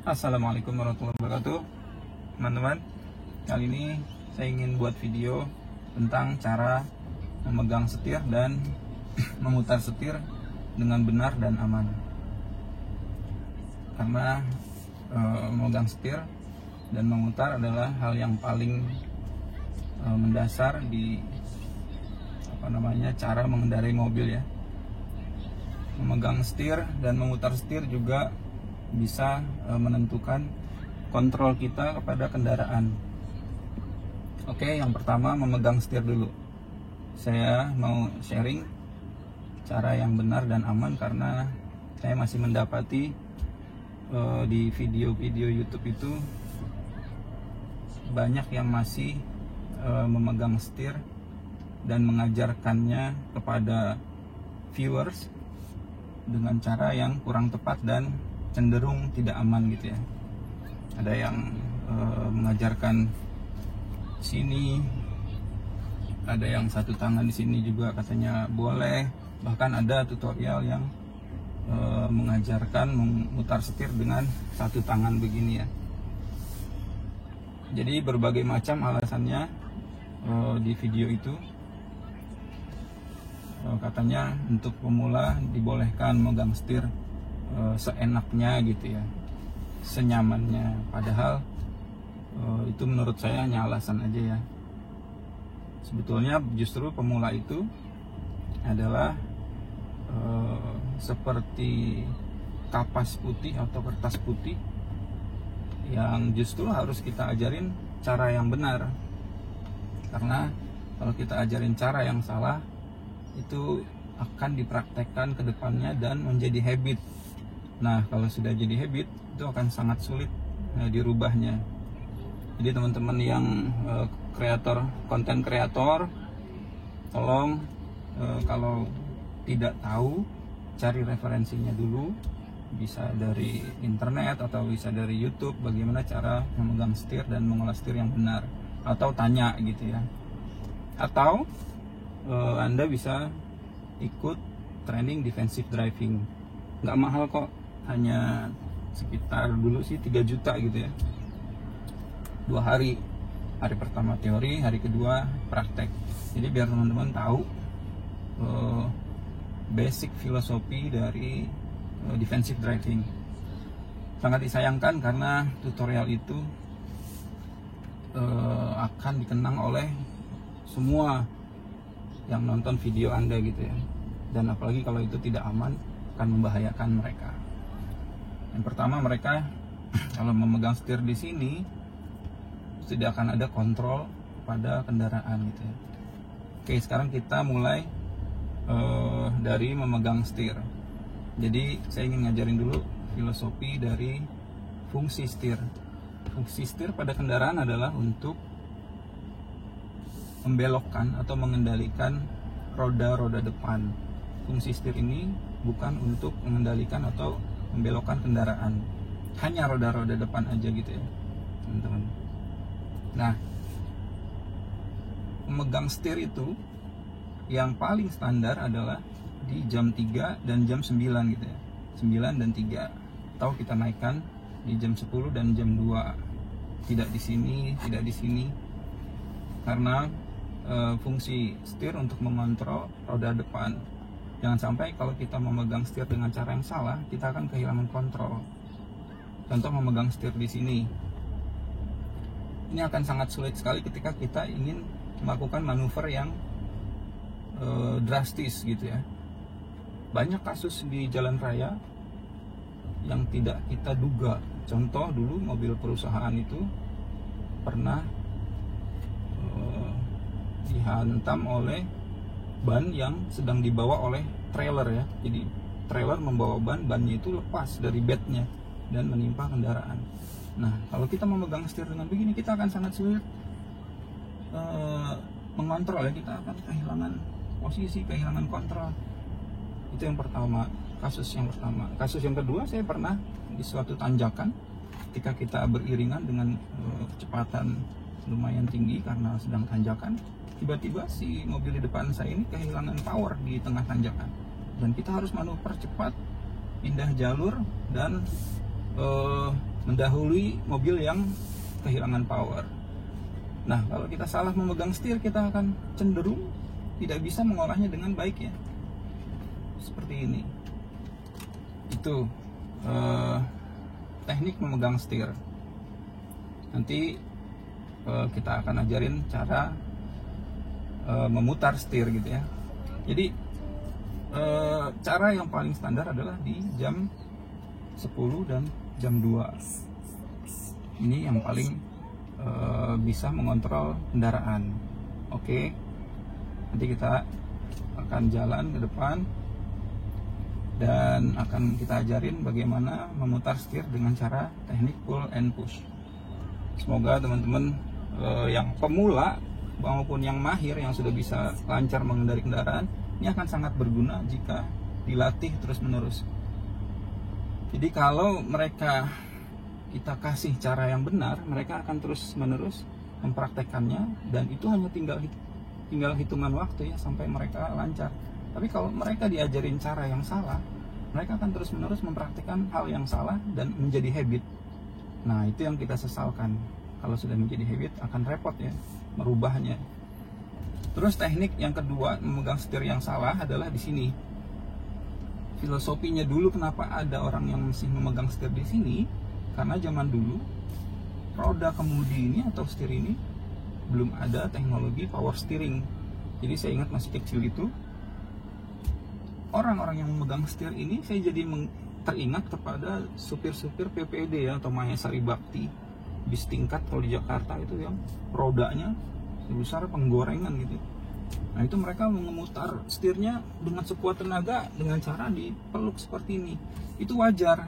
Assalamualaikum warahmatullahi wabarakatuh, teman-teman. Kali ini saya ingin buat video tentang cara memegang setir dan memutar setir dengan benar dan aman. Karena memegang setir dan memutar adalah hal yang paling mendasar di cara mengendarai mobil ya. Memegang setir dan memutar setir juga bisa menentukan kontrol kita kepada kendaraan. Oke, yang pertama memegang setir dulu. Saya mau sharing cara yang benar dan aman karena saya masih mendapati di video-video YouTube itu banyak yang masih memegang setir dan mengajarkannya kepada viewers dengan cara yang kurang tepat dan cenderung tidak aman gitu ya. Ada yang mengajarkan sini, ada yang satu tangan di sini juga katanya boleh, bahkan ada tutorial yang mengajarkan memutar setir dengan satu tangan begini ya. Jadi berbagai macam alasannya di video itu. Katanya untuk pemula dibolehkan megang setir seenaknya gitu ya, senyamannya. Padahal itu menurut saya hanya alasan aja ya. Sebetulnya justru pemula itu adalah seperti kapas putih atau kertas putih yang justru harus kita ajarin cara yang benar. Karena kalau kita ajarin cara yang salah, itu akan dipraktekkan ke depannya dan menjadi habit. Nah, kalau sudah jadi habit, itu akan sangat sulit dirubahnya. Jadi teman-teman yang konten kreator, tolong kalau tidak tahu, cari referensinya dulu. Bisa dari internet atau bisa dari YouTube bagaimana cara memegang setir dan mengolah setir yang benar. Atau tanya gitu ya. Atau Anda bisa ikut training defensive driving. Nggak mahal kok, hanya sekitar dulu sih 3 juta gitu ya. 2 hari. Hari pertama teori, hari kedua praktek. Jadi biar teman-teman tahu basic filosofi dari defensive driving. Sangat disayangkan karena tutorial itu akan dikenang oleh semua yang nonton video Anda gitu ya. Dan apalagi kalau itu tidak aman, akan membahayakan mereka. Yang pertama, mereka kalau memegang setir di sini tidak akan ada kontrol pada kendaraan gitu ya. Oke, sekarang kita mulai dari memegang setir. Jadi saya ingin ngajarin dulu filosofi dari fungsi setir. Fungsi setir pada kendaraan adalah untuk membelokkan atau mengendalikan roda-roda depan. Fungsi setir ini bukan untuk mengendalikan atau membelokkan kendaraan, hanya roda-roda depan aja gitu ya teman-teman. Nah, memegang setir itu yang paling standar adalah di jam 3 dan jam 9 gitu ya. 9 dan 3. Atau kita naikkan di jam 10 dan jam 2. Tidak di sini, tidak di sini. Karena fungsi setir untuk mengontrol roda depan. Jangan sampai kalau kita memegang setir dengan cara yang salah, kita akan kehilangan kontrol. Contoh memegang setir di sini. Ini akan sangat sulit sekali ketika kita ingin melakukan manuver yang drastis gitu ya. Banyak kasus di jalan raya yang tidak kita duga. Contoh dulu mobil perusahaan itu pernah dihantam oleh ban yang sedang dibawa oleh trailer ya. Jadi trailer membawa bannya itu lepas dari bednya dan menimpa kendaraan. Nah, kalau kita memegang setir dengan begini, kita akan sangat sulit mengontrol ya. Kita akan kehilangan posisi, kehilangan kontrol. Itu yang pertama, kasus yang pertama. Kasus yang kedua, saya pernah di suatu tanjakan ketika kita beriringan dengan kecepatan lumayan tinggi karena sedang tanjakan, tiba-tiba si mobil di depan saya ini kehilangan power di tengah tanjakan dan kita harus manuver cepat, pindah jalur dan mendahului mobil yang kehilangan power. Nah, kalau kita salah memegang setir, kita akan cenderung tidak bisa mengolahnya dengan baik ya. Seperti ini. Itu teknik memegang setir. Nanti kita akan ajarin cara memutar setir gitu ya. Jadi cara yang paling standar adalah di jam 10 dan jam 2. Ini yang paling bisa mengontrol kendaraan. Oke. Nanti kita akan jalan ke depan dan akan kita ajarin bagaimana memutar setir dengan cara teknik pull and push. Semoga teman-teman yang pemula maupun yang mahir yang sudah bisa lancar mengendari kendaraan ini akan sangat berguna jika dilatih terus-menerus. Jadi kalau kita kasih cara yang benar, mereka akan terus-menerus mempraktekannya, dan itu hanya tinggal hitungan waktu ya sampai mereka lancar. Tapi kalau mereka diajarin cara yang salah, mereka akan terus-menerus mempraktekkan hal yang salah dan menjadi habit. Nah, itu yang kita sesalkan. Kalau sudah menjadi habit akan repot ya merubahnya. Terus teknik yang kedua memegang setir yang salah adalah di sini. Filosofinya dulu kenapa ada orang yang masih memegang setir di sini? Karena zaman dulu roda kemudi ini atau setir ini belum ada teknologi power steering. Jadi saya ingat masih kecil itu orang-orang yang memegang setir ini, saya jadi teringat kepada supir-supir PPD ya, atau Mahesari Bakti bis tingkat kalau di Jakarta itu yang rodanya sebesar penggorengan gitu. Nah itu mereka memutar setirnya dengan sekuat tenaga dengan cara dipeluk seperti ini. Itu wajar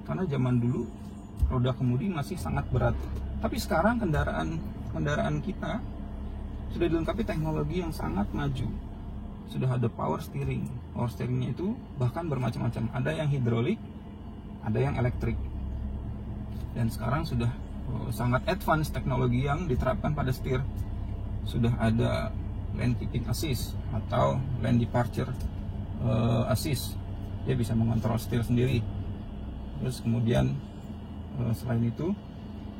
karena zaman dulu roda kemudi masih sangat berat. Tapi sekarang kendaraan kita sudah dilengkapi teknologi yang sangat maju. Sudah ada power steering. Power steeringnya itu bahkan bermacam-macam. Ada yang hidrolik, ada yang elektrik. Dan sekarang sudah sangat advance teknologi yang diterapkan pada setir. Sudah ada lane keeping assist atau lane departure assist. Dia bisa mengontrol setir sendiri. Terus kemudian selain itu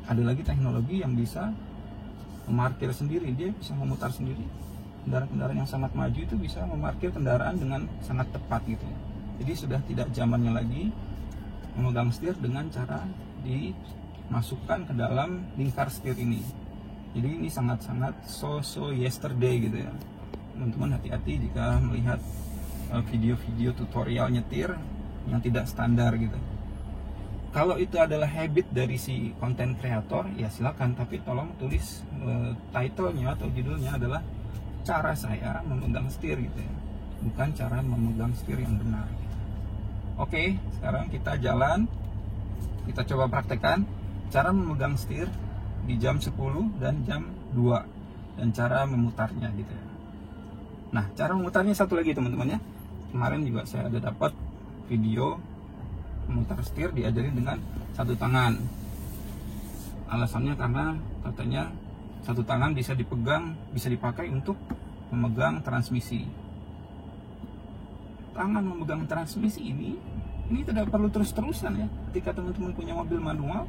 ada lagi teknologi yang bisa memarkir sendiri. Dia bisa memutar sendiri. Kendaraan-kendaraan yang sangat maju itu bisa memarkir kendaraan dengan sangat tepat gitu. Jadi sudah tidak zamannya lagi memegang setir dengan cara dimasukkan ke dalam lingkar setir ini. Jadi ini sangat-sangat so yesterday gitu ya. Teman-teman hati-hati jika melihat video-video tutorial nyetir yang tidak standar gitu. Kalau itu adalah habit dari si konten kreator, ya silakan, tapi tolong tulis title-nya atau judulnya adalah cara saya memegang setir gitu ya, bukan cara memegang setir yang benar. Oke, sekarang kita jalan, kita coba praktekkan cara memegang setir di jam 10 dan jam 2 dan cara memutarnya gitu ya. Nah, cara memutarnya satu lagi teman-teman ya. Kemarin juga saya ada dapat video memutar setir diajarin dengan satu tangan. Alasannya karena katanya satu tangan bisa dipakai untuk memegang transmisi. Tangan memegang transmisi ini tidak perlu terus-terusan ya. Ketika teman-teman punya mobil manual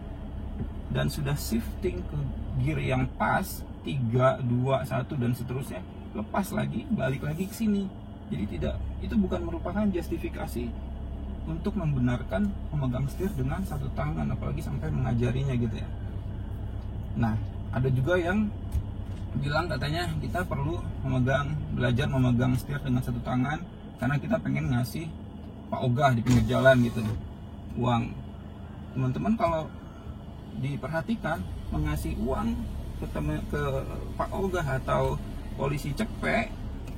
dan sudah shifting ke gear yang pas 3, 2, 1 dan seterusnya, lepas lagi, balik lagi ke sini. Jadi itu bukan merupakan justifikasi untuk membenarkan memegang setir dengan satu tangan, apalagi sampai mengajarinya gitu ya. Nah, ada juga yang bilang katanya kita perlu belajar memegang setir dengan satu tangan karena kita pengen ngasih Pak Ogah di pinggir jalan gitu uang. Teman-teman kalau diperhatikan, mengasih uang ke Pak Ogah atau polisi cepek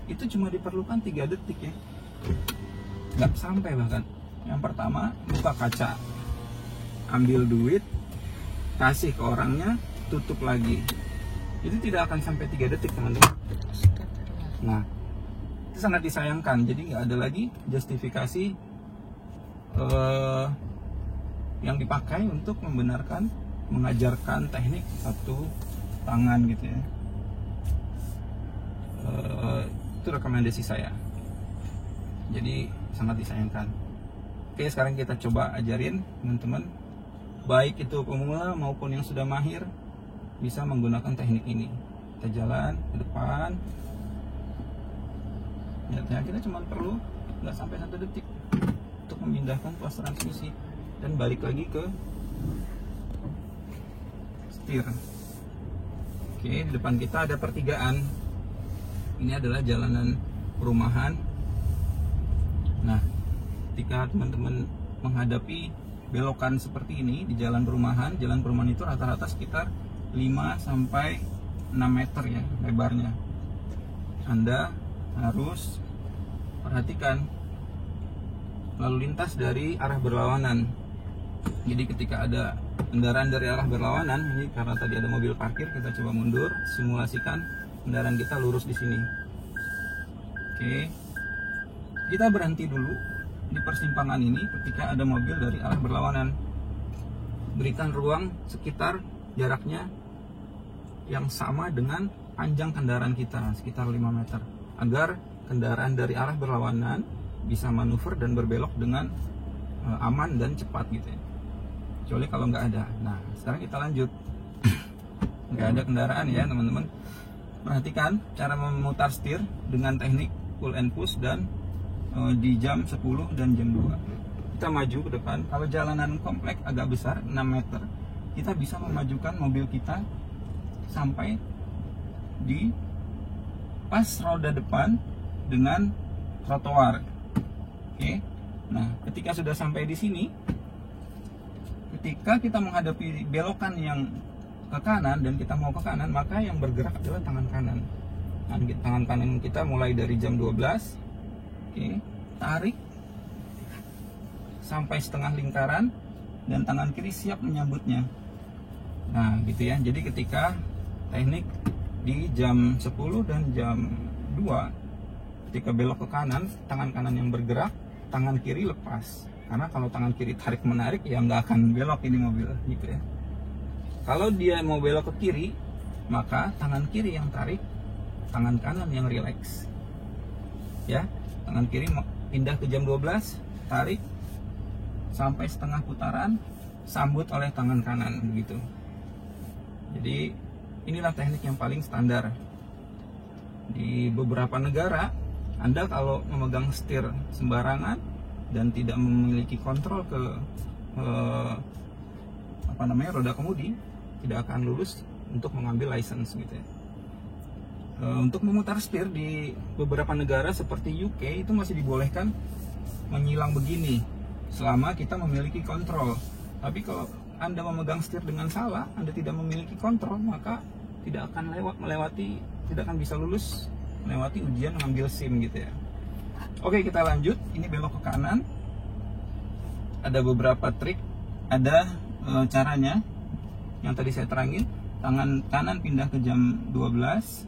itu cuma diperlukan 3 detik ya, nggak sampai bahkan. Yang pertama, buka kaca, ambil duit, kasih ke orangnya, tutup lagi. Itu tidak akan sampai 3 detik teman-teman. Nah, itu sangat disayangkan. Jadi nggak ada lagi justifikasi yang dipakai untuk membenarkan mengajarkan teknik satu tangan gitu ya. Itu rekomendasi saya. Jadi sangat disayangkan. Oke, sekarang kita coba ajarin teman-teman baik itu pemula maupun yang sudah mahir bisa menggunakan teknik ini. Kita jalan ke depan. Ya, kita cuma perlu nggak sampai 1 detik untuk memindahkan pos transmisi dan balik lagi ke setir. Oke, di depan kita ada pertigaan. Ini adalah jalanan perumahan. Nah, ketika teman-teman menghadapi belokan seperti ini di jalan perumahan itu rata-rata sekitar 5-6 meter ya lebarnya. Anda harus perhatikan lalu lintas dari arah berlawanan. Jadi ketika ada kendaraan dari arah berlawanan, ini karena tadi ada mobil parkir, kita coba mundur, simulasikan kendaraan kita lurus di sini. Oke, kita berhenti dulu di persimpangan ini ketika ada mobil dari arah berlawanan. Berikan ruang sekitar jaraknya yang sama dengan panjang kendaraan kita, sekitar 5 meter, agar kendaraan dari arah berlawanan bisa manuver dan berbelok dengan aman dan cepat gitu ya. Kecuali kalau nggak ada. Nah, sekarang kita lanjut. Nggak ada kendaraan ya teman-teman. Perhatikan cara memutar setir dengan teknik pull and push dan di jam 10 dan jam 2. Kita maju ke depan. Kalau jalanan komplek agak besar 6 meter, kita bisa memajukan mobil kita sampai di pas roda depan dengan trotoar. Oke. Nah, ketika sudah sampai di sini, ketika kita menghadapi belokan yang ke kanan dan kita mau ke kanan, maka yang bergerak adalah tangan kanan. Nah, tangan kanan kita mulai dari jam 12. Oke, tarik sampai setengah lingkaran dan tangan kiri siap menyambutnya. Nah, gitu ya. Jadi ketika teknik di jam 10 dan jam 2, ketika belok ke kanan, tangan kanan yang bergerak, tangan kiri lepas. Karena kalau tangan kiri tarik menarik ya nggak akan belok ini mobil gitu ya. Kalau dia mau belok ke kiri, maka tangan kiri yang tarik, tangan kanan yang rileks. Ya, tangan kiri pindah ke jam 12, tarik sampai setengah putaran, sambut oleh tangan kanan begitu. Jadi inilah teknik yang paling standar. Di beberapa negara, Anda kalau memegang setir sembarangan dan tidak memiliki kontrol ke roda kemudi, tidak akan lulus untuk mengambil license gitu ya. Untuk memutar setir di beberapa negara seperti UK itu masih dibolehkan menyilang begini selama kita memiliki kontrol. Tapi kalau Anda memegang setir dengan salah, Anda tidak memiliki kontrol, maka tidak akan tidak akan bisa lulus melewati ujian mengambil SIM gitu ya. Oke, kita lanjut. Ini belok ke kanan. Ada beberapa trik, ada caranya yang tadi saya terangin. Tangan kanan pindah ke jam 12,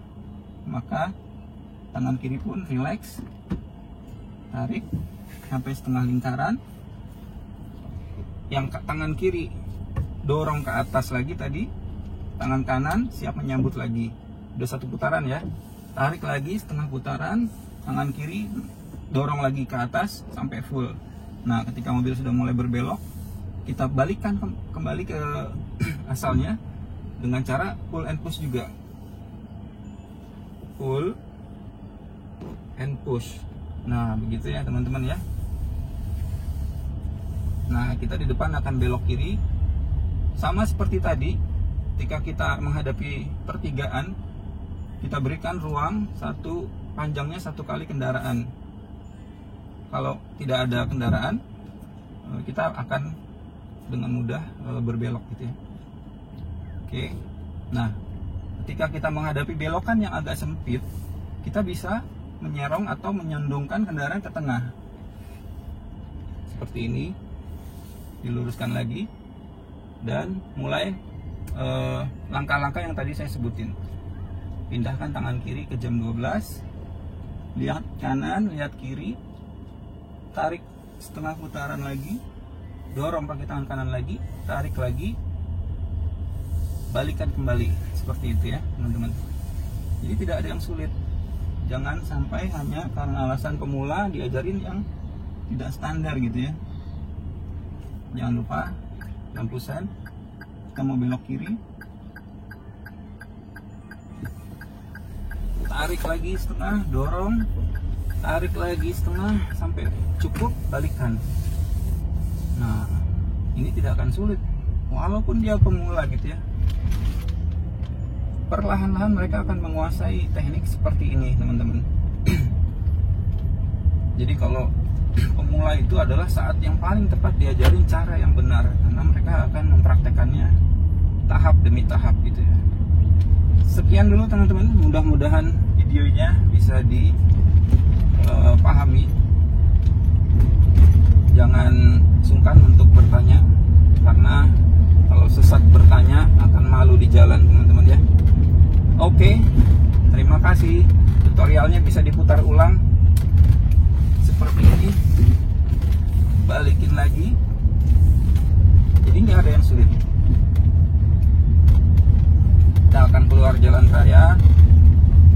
maka tangan kiri pun relax, tarik sampai setengah lingkaran. Yang tangan kiri dorong ke atas lagi tadi, tangan kanan siap menyambut lagi. Udah 1 putaran ya, tarik lagi setengah putaran, tangan kiri dorong lagi ke atas sampai full. Nah, ketika mobil sudah mulai berbelok, kita balikkan kembali ke asalnya dengan cara pull and push juga. Pull and push. Nah, begitu ya teman-teman ya. Nah, kita di depan akan belok kiri. Sama seperti tadi, ketika kita menghadapi pertigaan, kita berikan ruang panjangnya 1 kali kendaraan. Kalau tidak ada kendaraan, kita akan dengan mudah berbelok gitu ya. Oke. Nah, ketika kita menghadapi belokan yang agak sempit, kita bisa menyerong atau menyondongkan kendaraan ke tengah. Seperti ini. Diluruskan lagi dan mulai langkah-langkah yang tadi saya sebutin. Pindahkan tangan kiri ke jam 12, lihat kanan, lihat kiri, tarik setengah putaran lagi, dorong pakai tangan kanan lagi, tarik lagi, balikan kembali. Seperti itu ya teman-teman. Jadi tidak ada yang sulit. Jangan sampai hanya karena alasan pemula diajarin yang tidak standar gitu ya. Jangan lupa lampu sen. Kita mau belok kiri, tarik lagi setengah, dorong, tarik lagi setengah sampai cukup, balikan. Nah, ini tidak akan sulit walaupun dia pemula gitu ya. Perlahan-lahan mereka akan menguasai teknik seperti ini, teman-teman. Jadi kalau pemula itu adalah saat yang paling tepat diajarin cara yang benar, karena mereka akan mempraktekannya tahap demi tahap gitu ya. Sekian dulu teman-teman, mudah-mudahan videonya bisa dipahami. Jangan sungkan untuk bertanya, karena kalau sesat bertanya akan malu di jalan, teman-teman ya. Oke, terima kasih. Tutorialnya bisa diputar ulang seperti ini, balikin lagi, jadi nggak ada yang sulit. Kita akan keluar jalan raya,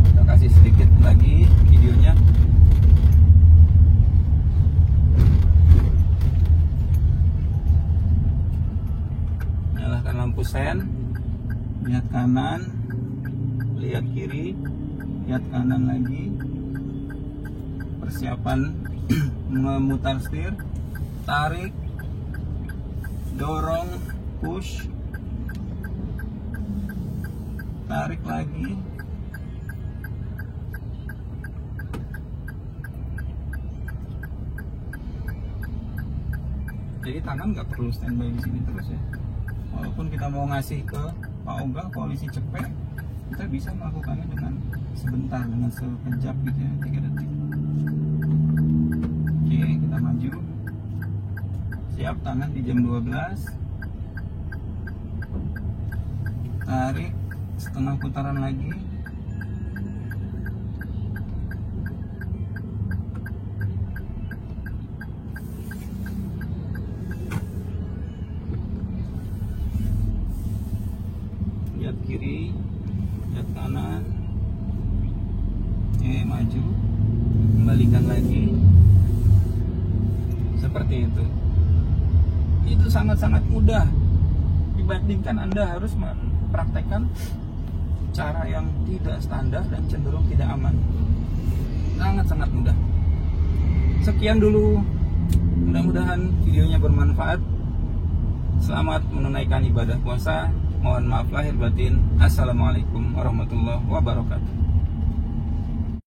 kita kasih sedikit lagi videonya. Nyalakan lampu sen, lihat kanan, lihat kiri, lihat kanan lagi. Persiapan memutar setir, tarik, dorong, push, tarik lagi, jadi tangan nggak perlu standby di sini terus ya. Walaupun kita mau ngasih ke Pak Oga polisi cepet, kita bisa melakukannya dengan sebentar, dengan sekejap gitu ya, 3 detik. Oke, kita maju. Siap, tangan di jam 12. Tarik setengah putaran lagi. Lihat kiri, lihat kanan. Oke, maju, kembalikan lagi. Seperti itu. Itu sangat-sangat mudah dibandingkan Anda harus mempraktekkan cara yang tidak standar dan cenderung tidak aman. Sangat-sangat mudah. Sekian dulu, mudah-mudahan videonya bermanfaat. Selamat menunaikan ibadah puasa. Mohon maaf lahir batin. Assalamualaikum warahmatullahi wabarakatuh.